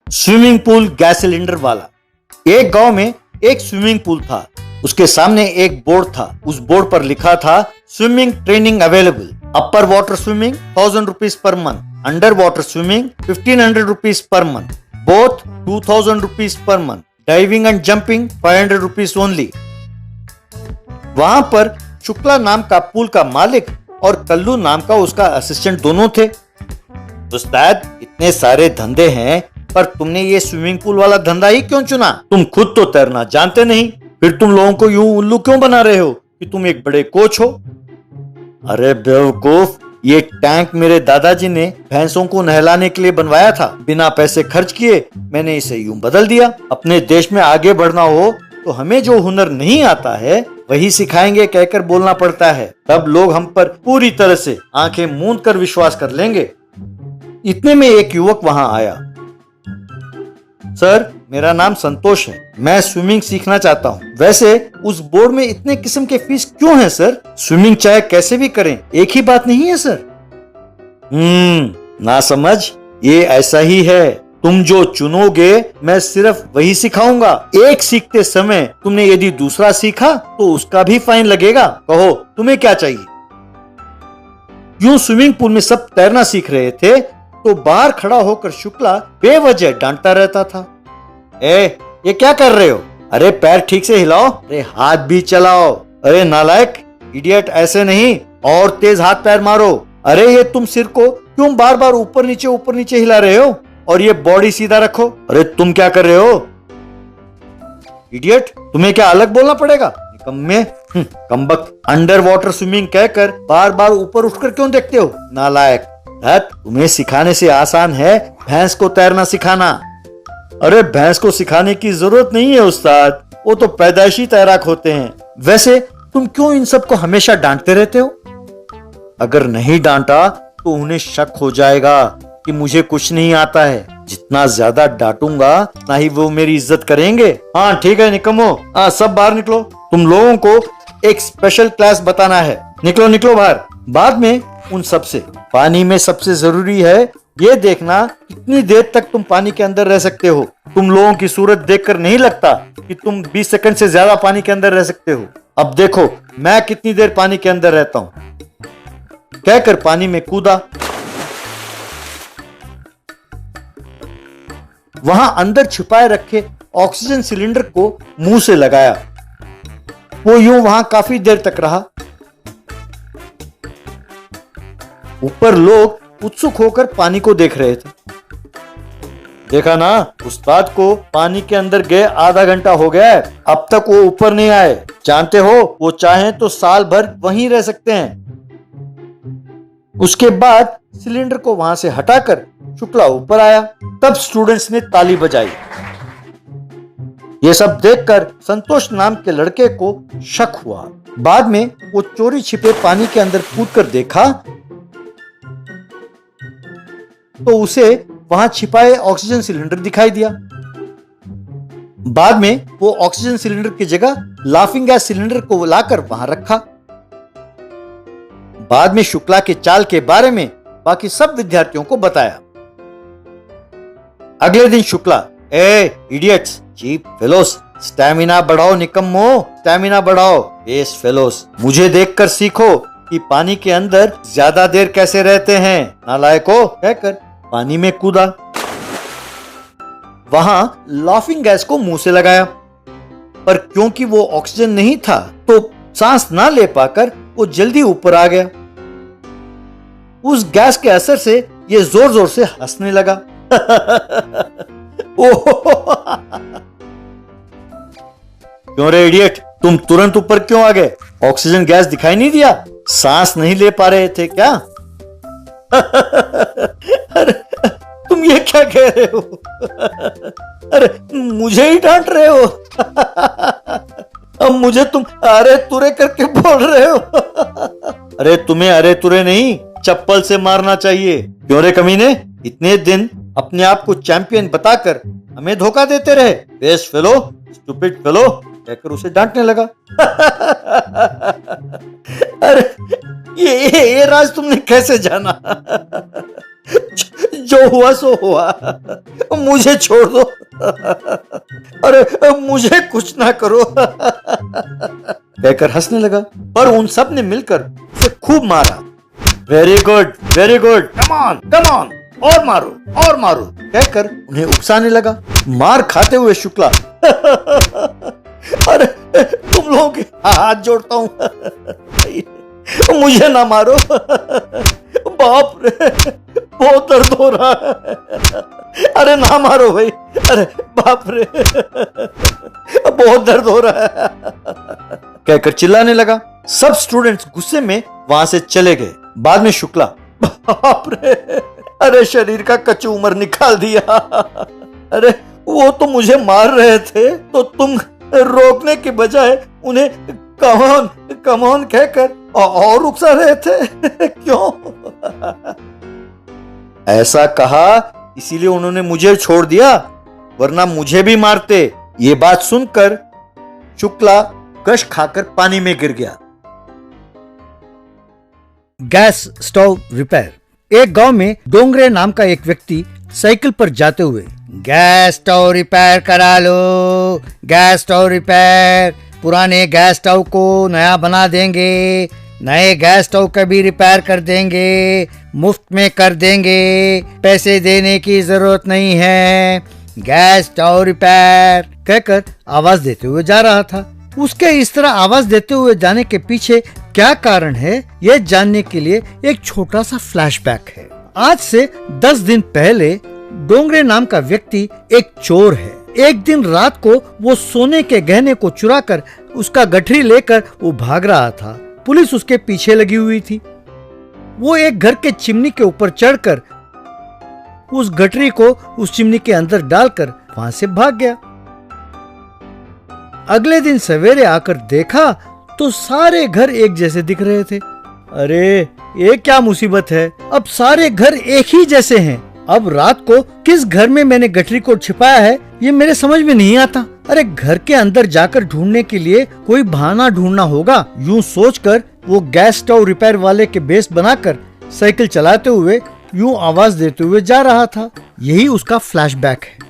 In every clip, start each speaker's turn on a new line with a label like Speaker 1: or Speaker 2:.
Speaker 1: Swimming pool gas cylinder वाला। एक गांव में एक स्विमिंग पूल था। उसके सामने एक बोर्ड था। उस बोर्ड पर लिखा था swimming training available. Upper water swimming 1000 rupees per month, under water swimming 1500 rupees per month, both 2000 rupees per month, diving and jumping 500 rupees only. वहां पर शुक्ला नाम का पूल का मालिक और कल्लू नाम का उसका असिस्टेंट दोनों थे। उस्ताद, इतने सारे धंधे हैं पर तुमने ये स्विमिंग पूल वाला धंधा ही क्यों चुना? तुम खुद तो तैरना जानते नहीं, फिर तुम लोगों को यूं उल्लू क्यों बना रहे हो कि तुम एक बड़े कोच हो? अरे बेवकूफ, ये टैंक मेरे दादाजी ने भैंसों को नहलाने के लिए बनवाया था। बिना पैसे खर्च किए मैंने इसे यूं बदल दिया। अपने देश में आगे बढ़ना हो तो हमें जो हुनर नहीं आता है वही सिखाएंगे कहकर बोलना पड़ता है। तब लोग हम पर पूरी तरह से आंखें मूंद कर विश्वास कर लेंगे। इतने में एक युवक वहां आया। सर, मेरा नाम संतोष है, मैं स्विमिंग सीखना चाहता हूँ। वैसे उस बोर्ड में इतने किस्म के फीस क्यों हैं सर? स्विमिंग चाहे कैसे भी करें, एक ही बात नहीं है सर। ना समझ, ये ऐसा ही है। तुम जो चुनोगे मैं सिर्फ वही सिखाऊंगा। एक सीखते समय तुमने यदि दूसरा सीखा तो उसका भी फाइन लगेगा। कहो तुम्हें क्या चाहिए? यूं स्विमिंग पूल में सब तैरना सीख रहे थे तो बाहर खड़ा होकर शुक्ला बेवजह डांटता रहता था। ये क्या कर रहे हो? अरे पैर ठीक से हिलाओ, अरे हाथ भी चलाओ। अरे नालायक, इडियट, ऐसे नहीं, और तेज हाथ पैर मारो। अरे ये तुम सिर को क्यों बार बार ऊपर नीचे हिला रहे हो? और ये बॉडी सीधा रखो। अरे तुम क्या कर रहे हो? इडियट, तुम्हें क्या अलग बोलना पड़ेगा? निकम्मे, कमबख्त। अंडर वाटर स्विमिंग कहकर बार बार ऊपर उठकर क्यों देखते हो? नालायक। तुम्हें सिखाने से आसान है भैंस को तैरना सिखाना। अरे भैंस को सिखाने की जरूरत नहीं है उस्ताद, वो तो पैदाइशी तैराक होते हैं। वैसे तुम क्यों इन सबको हमेशा डांटते रहते हो? अगर नहीं डांटा तो उन्हें शक हो जाएगा कि मुझे कुछ नहीं आता है। जितना ज्यादा डांटूंगा ना ही वो मेरी इज्जत करेंगे। हाँ ठीक है निकम्मो, सब बाहर निकलो। तुम लोगों को एक स्पेशल क्लास बताना है। निकलो बाहर। बाद में उन सबसे पानी में सबसे जरूरी है ये देखना कितनी देर तक तुम पानी के अंदर रह सकते हो। तुम लोगों की सूरत देखकर नहीं लगता कि तुम 20 सेकंड से ज्यादा पानी के अंदर रह सकते हो। अब देखो मैं कितनी देर पानी के अंदर रहता हूं। कहकर पानी में कूदा। वहां अंदर छिपाए रखे ऑक्सीजन सिलेंडर को मुंह से लगाया। वो यूं वहां काफी देर तक रहा। ऊपर लोग उत्सुक होकर पानी को देख रहे थे। देखा ना, उस्ताद को पानी के अंदर गए आधा घंटा हो गया है, अब तक वो ऊपर नहीं आए। जानते हो, वो चाहें तो साल भर वहीं रह सकते हैं। उसके बाद सिलेंडर को वहां से हटाकर शुक्ला ऊपर आया। तब स्टूडेंट्स ने ताली बजाई। ये सब देखकर संतोष नाम के लड़के को शक हुआ। बाद में वो चोरी छिपे पानी के अंदर कूदकर देखा तो उसे वहां छिपाए ऑक्सीजन सिलेंडर दिखाई दिया। बाद में वो ऑक्सीजन सिलेंडर की जगह लाफिंग गैस सिलेंडर को लाकर वहां रखा। बाद में शुक्ला के चाल के बारे में बाकी सब विद्यार्थियों को बताया। अगले दिन Shukla, idiots, cheap fellows, stamina बढ़ाओ निकम्मो, स्टैमिना बढ़ाओ। बेस फेलोस, मुझे देखकर सीखो कि पानी के अंदर ज्यादा देर कैसे रहते हैं, नालायको, कहकर पानी में कूदा। वहां लाफिंग गैस को मुंह से लगाया, पर क्योंकि वो ऑक्सीजन नहीं था तो सांस ना ले पाकर वो जल्दी ऊपर आ गया। उस गैस के असर से ये जोर जोर से हंसने लगा। क्यों रे इडियट, तुम तुरंत ऊपर क्यों आ गए? ऑक्सीजन गैस दिखाई नहीं दिया? सांस नहीं ले पा रहे थे क्या? अरे तुम ये क्या कह रहे हो? अरे मुझे ही डांट रहे हो? अब मुझे तुम अरे तुरे करके बोल रहे हो? अरे तुम्हें अरे तुरे नहीं, चप्पल से मारना चाहिए। क्यों रे कमीने, इतने दिन अपने आप को चैंपियन बताकर हमें धोखा देते रहे। बेस्ट फेलो, स्टूपिड फेलो, कहकर उसे डांटने लगा। अरे ये राज तुमने कैसे जाना? जो हुआ सो हुआ, मुझे छोड़ दो। अरे मुझे कुछ ना करो, कहकर हंसने लगा। पर उन सब ने मिलकर उसे खूब मारा। Very good, very good, come on, come on, और मारो कहकर उन्हें उकसाने लगा। मार खाते हुए शुक्ला अरे तुम लोगों के हाथ जोड़ता हूं, मुझे ना मारो, बाप रे बहुत दर्द हो रहा है, अरे ना मारो भाई, अरे बाप रे बहुत दर्द हो रहा है कहकर चिल्लाने लगा। सब स्टूडेंट्स गुस्से में वहां से चले गए। बाद में शुक्ला, बाप रे, अरे शरीर का कचूमर निकाल दिया, अरे वो तो मुझे मार रहे थे तो तुम रोकने के बजाय उन्हें कम ऑन कहकर और उकसा रहे थे क्यों? ऐसा कहा इसीलिए उन्होंने मुझे छोड़ दिया, वरना मुझे भी मारते। ये बात सुनकर शुक्ला कश खाकर पानी में गिर गया।
Speaker 2: Gas stove repair. एक गांव में डोंगरे नाम का एक व्यक्ति साइकिल पर जाते हुए, गैस स्टोव रिपेयर करा लो, गैस स्टोव रिपेयर, पुराने गैस स्टोव को नया बना देंगे, नए गैस स्टोव का भी रिपेयर कर देंगे, मुफ्त में कर देंगे, पैसे देने की जरूरत नहीं है, गैस स्टोव रिपेयर कहकर आवाज देते हुए जा रहा था। उसके इस तरह आवाज देते हुए जाने के पीछे क्या कारण है, यह जानने के लिए एक छोटा सा फ्लैशबैक है। आज से 10 दिन पहले डोंगरे नाम का व्यक्ति एक चोर है। एक दिन रात को वो सोने के गहने को चुराकर उसका गठरी लेकर वो भाग रहा था। पुलिस उसके पीछे लगी हुई थी। वो एक घर के चिमनी के ऊपर चढ़कर उस गठरी को उस चिमनी के अंदर डालकर वहां से भाग गया। अगले दिन सवेरे आकर देखा तो सारे घर एक जैसे दिख रहे थे। अरे ये क्या मुसीबत है, अब सारे घर एक ही जैसे हैं। अब रात को किस घर में मैंने गठरी को छिपाया है ये मेरे समझ में नहीं आता। अरे घर के अंदर जाकर ढूंढने के लिए कोई बहाना ढूंढना होगा। यूं सोचकर वो गैस स्टोव रिपेयर वाले के बेस बनाकर साइकिल चलाते हुए यूं आवाज देते हुए जा रहा था। यही उसका फ्लैशबैक है।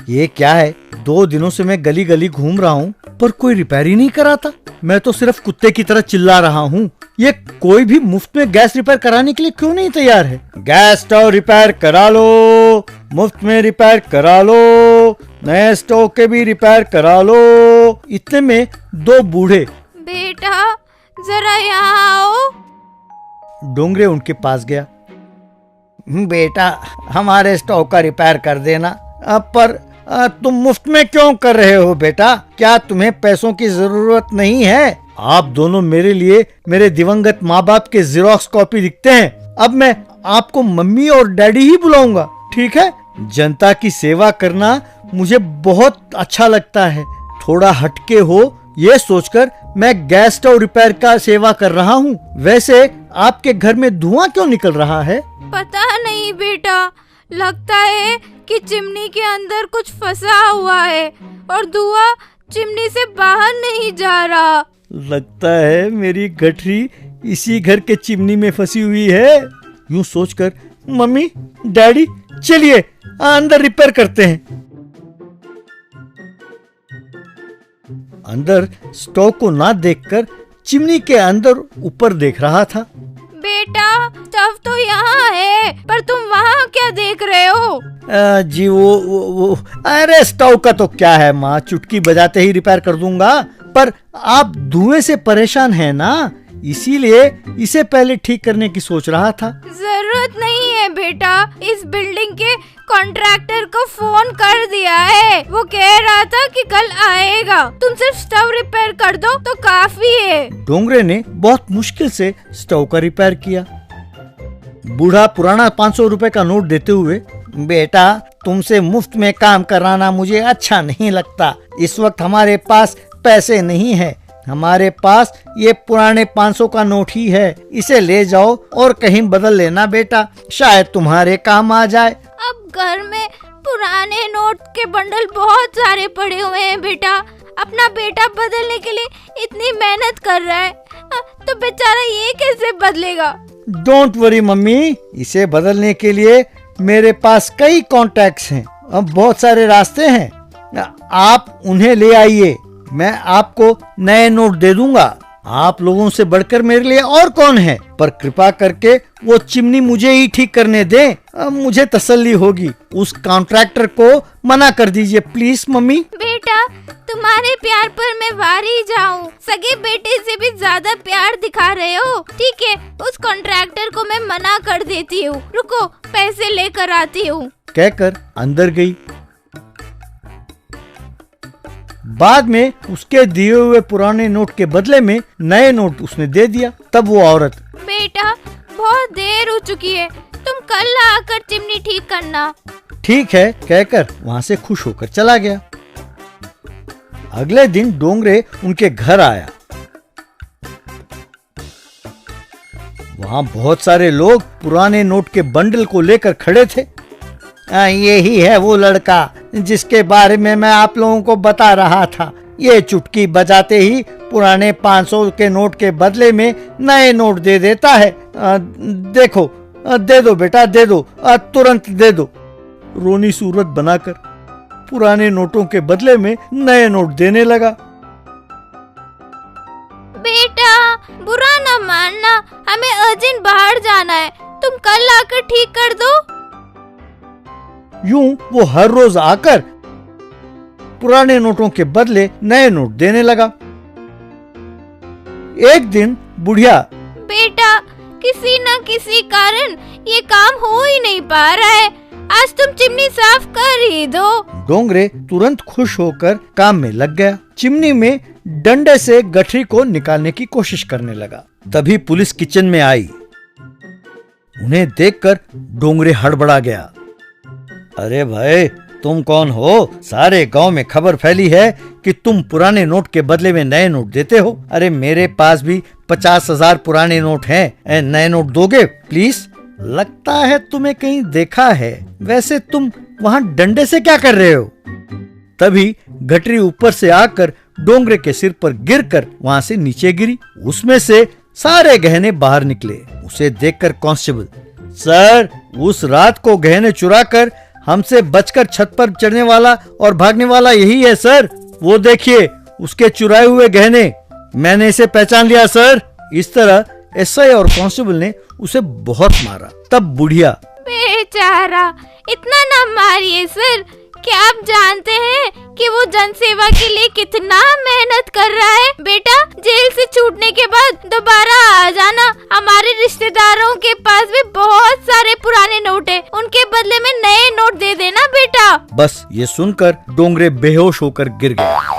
Speaker 2: ये क्या है, 2 दिनों से मैं गली गली घूम रहा हूँ पर कोई रिपेयर ही नहीं कराता। मैं तो सिर्फ कुत्ते की तरह चिल्ला रहा हूँ। ये कोई भी मुफ्त में गैस रिपेयर कराने के लिए क्यों नहीं तैयार है? गैस स्टोव रिपेयर करा लो, मुफ्त में रिपेयर करा लो, नए स्टोव के भी रिपेयर करा लो। इतने में 2 बूढ़े,
Speaker 3: बेटा जरा यहाँ आओ।
Speaker 2: डोंगरे उनके पास गया। बेटा हमारे स्टोव का रिपेयर कर देना। पर तुम मुफ्त में क्यों कर रहे हो बेटा? क्या तुम्हें पैसों की जरूरत नहीं है? आप दोनों मेरे लिए मेरे दिवंगत माँ बाप के जेरोक्स कॉपी दिखते हैं। अब मैं आपको मम्मी और डैडी ही बुलाऊंगा, ठीक है? जनता की सेवा करना मुझे बहुत अच्छा लगता है। थोड़ा हटके हो ये सोचकर मैं गैस स्टोव रिपेयर का सेवा कर रहा हूँ। वैसे आपके घर में धुआं क्यों निकल रहा है?
Speaker 3: पता नहीं बेटा, लगता है कि चिमनी के अंदर कुछ फंसा हुआ है और धुआं चिमनी से बाहर नहीं जा रहा।
Speaker 2: लगता है मेरी गठरी इसी घर के चिमनी में फंसी हुई है। यूं सोचकर मम्मी डैडी चलिए अंदर रिपेयर करते हैं। अंदर स्टोव को ना देखकर चिमनी के अंदर ऊपर देख रहा था।
Speaker 3: बेटा स्टव तो यहाँ है, पर तुम वहाँ क्या देख रहे हो?
Speaker 2: जी वो अरे स्टोव का तो क्या है माँ, चुटकी बजाते ही रिपेयर कर दूंगा। पर आप धुएं से परेशान हैं ना, इसीलिए इसे पहले ठीक करने की सोच रहा था।
Speaker 3: जरूरत नहीं है बेटा, इस बिल्डिंग के कॉन्ट्रैक्टर को फोन कर दिया है। वो कह रहा था कि कल आएगा। तुम सिर्फ स्टव रिपेयर कर दो तो काफी है।
Speaker 2: डोंगरे ने बहुत मुश्किल से स्टव का रिपेयर किया। बूढ़ा पुराना 500 रुपए का नोट देते हुए, बेटा तुमसे मुफ्त में काम कराना मुझे अच्छा नहीं लगता। इस वक्त हमारे पास पैसे नहीं है, हमारे पास ये पुराने 500 का नोट ही है। इसे ले जाओ और कहीं बदल लेना बेटा, शायद तुम्हारे काम आ जाए।
Speaker 3: अब घर में पुराने नोट के बंडल बहुत सारे पड़े हुए हैं बेटा। अपना बेटा बदलने के लिए इतनी मेहनत कर रहा है तो बेचारा ये कैसे बदलेगा?
Speaker 2: डोंट वरी मम्मी, इसे बदलने के लिए मेरे पास कई कॉन्टैक्ट्स हैं, अब बहुत सारे रास्ते हैं। आप उन्हें ले आइए, मैं आपको नए नोट दे दूंगा। आप लोगों से बढ़कर मेरे लिए और कौन है, पर कृपा करके वो चिमनी मुझे ही ठीक करने दें, अब मुझे तसल्ली होगी। उस कॉन्ट्रैक्टर को मना कर दीजिए प्लीज मम्मी।
Speaker 3: बेटा, तुम्हारे प्यार पर मैं वारी जाऊं, सगे बेटे से भी ज्यादा प्यार दिखा रहे हो। ठीक है, उस कॉन्ट्रैक्टर को मैं मना कर देती हूँ, रुको पैसे लेकर आती हूँ।
Speaker 2: कहकर अंदर गई। बाद में उसके दिए हुए पुराने नोट के बदले में नए नोट उसने दे दिया। तब वो औरत,
Speaker 3: बेटा बहुत देर हो चुकी है, तुम कल आकर चिमनी ठीक करना।
Speaker 2: ठीक है कहकर वहाँ से खुश होकर चला गया। अगले दिन डोंगरे उनके घर आया। वहाँ बहुत सारे लोग पुराने नोट के बंडल को लेकर खड़े थे। यही है वो लड़का जिसके बारे में मैं आप लोगों को बता रहा था। ये चुटकी बजाते ही पुराने 500 के नोट के बदले में नए नोट दे देता है। देखो, दे दो बेटा, दे दो, तुरंत दे दो। रोनी सूरत बनाकर पुराने नोटों के बदले में नए नोट देने लगा।
Speaker 3: बेटा बुरा न मानना, हमें अर्जेंट बाहर जाना है, तुम कल आकर ठीक कर दो।
Speaker 2: यूं वो हर रोज आकर पुराने नोटों के बदले नए नोट देने लगा। एक दिन बुढ़िया,
Speaker 3: बेटा किसी न किसी कारण ये काम हो ही नहीं पा रहा है, आज तुम चिमनी साफ कर ही दो।
Speaker 2: डोंगरे तुरंत खुश होकर काम में लग गया। चिमनी में डंडे से गठरी को निकालने की कोशिश करने लगा। तभी पुलिस किचन में आई। उन्हें देखकर डोंगरे हड़बड़ा गया। अरे भाई, तुम कौन हो? सारे गांव में खबर फैली है कि तुम पुराने नोट के बदले में नए नोट देते हो। अरे मेरे पास भी 50,000 पुराने नोट हैं, नए नोट दोगे प्लीज? लगता है तुम्हें कहीं देखा है। वैसे तुम वहाँ डंडे से क्या कर रहे हो? तभी गठरी ऊपर से आकर डोंगरे के सिर पर गिरकर वहाँ से नीचे गिरी। उसमें से सारे गहने बाहर निकले। उसे देखकर कांस्टेबल, सर उस रात को गहने चुराकर हमसे बचकर छत पर चढ़ने वाला और भागने वाला यही है सर। वो देखिए उसके चुराए हुए गहने, मैंने इसे पहचान लिया सर। इस तरह एसआई और कांस्टेबल ने उसे बहुत मारा। तब बुढ़िया,
Speaker 3: बेचारा, इतना ना मारिए सर, क्या आप जानते हैं कि वो जनसेवा के लिए कितना मेहनत कर रहा है? बेटा जेल से छूटने के बाद दोबारा आ जाना, हमारे रिश्तेदारों के पास भी बहुत सारे पुराने नोट हैं, उनके बदले में नए नोट दे देना बेटा।
Speaker 2: बस ये सुनकर डोंगरे बेहोश होकर गिर गया।